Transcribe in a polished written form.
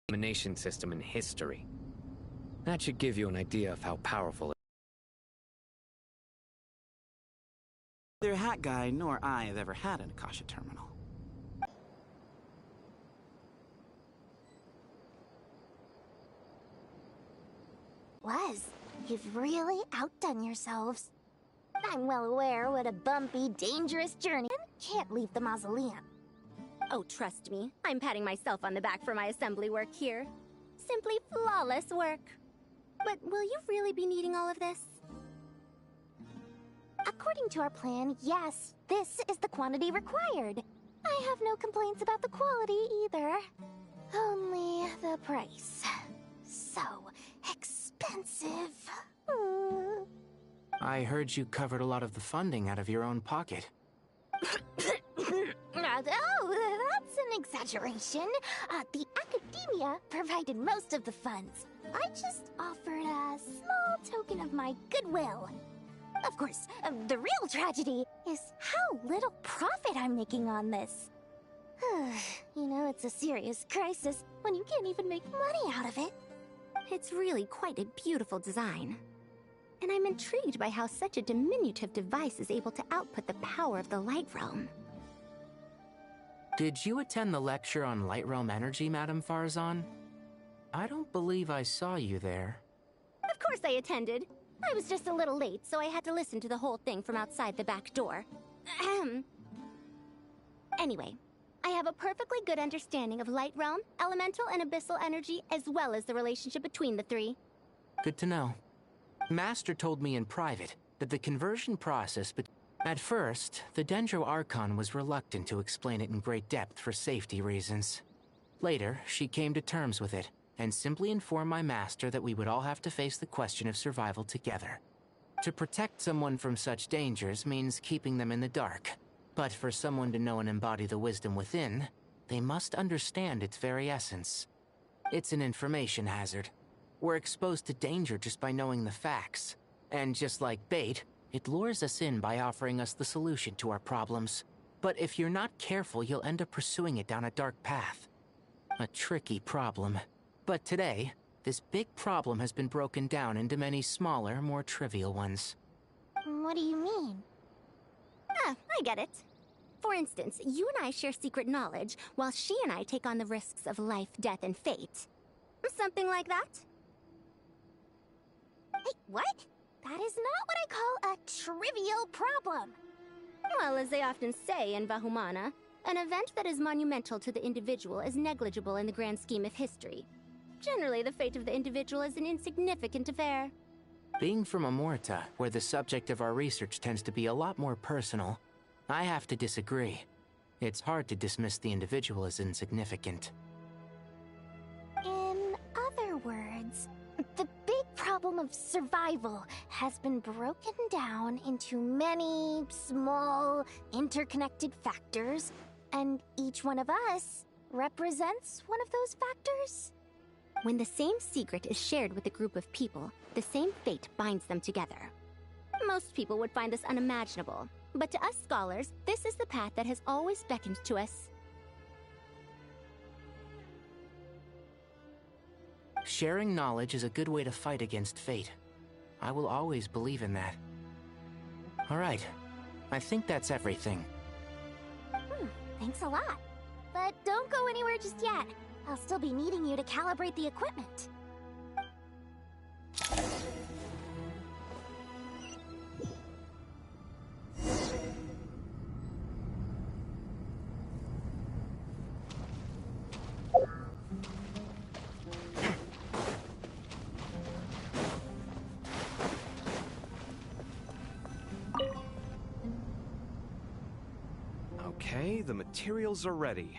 elimination system in history. That should give you an idea of how powerful it is. Neither Hat Guy nor I have ever had an Akasha terminal. You've really outdone yourselves. I'm well aware what a bumpy, dangerous journey. Can't leave the mausoleum. Oh, trust me, I'm patting myself on the back for my assembly work here. Simply flawless work. But will you really be needing all of this? According to our plan, yes, this is the quantity required. I have no complaints about the quality either. Only the price. So expensive. I heard you covered a lot of the funding out of your own pocket. Oh, that's an exaggeration. The academia provided most of the funds. I just offered a small token of my goodwill. Of course, the real tragedy is how little profit I'm making on this. You know, it's a serious crisis when you can't even make money out of it. It's really quite a beautiful design. And I'm intrigued by how such a diminutive device is able to output the power of the Light Realm. Did you attend the lecture on Light Realm energy, Madame Farzan? I don't believe I saw you there. Of course I attended. I was just a little late, so I had to listen to the whole thing from outside the back door. Ahem. Anyway, I have a perfectly good understanding of Light Realm, elemental and abyssal energy, as well as the relationship between the three. Good to know. Master told me in private that the conversion process At first, the Dendro Archon was reluctant to explain it in great depth for safety reasons. Later, she came to terms with it, and simply informed my master that we would all have to face the question of survival together. To protect someone from such dangers means keeping them in the dark. But for someone to know and embody the wisdom within, they must understand its very essence. It's an information hazard. We're exposed to danger just by knowing the facts. And just like bait, it lures us in by offering us the solution to our problems. But if you're not careful, you'll end up pursuing it down a dark path. A tricky problem. But today, this big problem has been broken down into many smaller, more trivial ones. What do you mean? Ah, I get it. For instance, you and I share secret knowledge, while she and I take on the risks of life, death, and fate. Something like that? Hey, what? That is not what I call a trivial problem. Well, as they often say in Vahumana, an event that is monumental to the individual is negligible in the grand scheme of history. Generally, the fate of the individual is an insignificant affair. Being from Amurta, where the subject of our research tends to be a lot more personal, I have to disagree. It's hard to dismiss the individual as insignificant. In other words, the big problem of survival has been broken down into many small, interconnected factors, and each one of us represents one of those factors. When the same secret is shared with a group of people, the same fate binds them together. Most people would find this unimaginable, but to us scholars, this is the path that has always beckoned to us. Sharing knowledge is a good way to fight against fate. I will always believe in that. All right, I think that's everything. Thanks a lot. But don't go anywhere just yet. I'll still be needing you to calibrate the equipment. Okay, the materials are ready.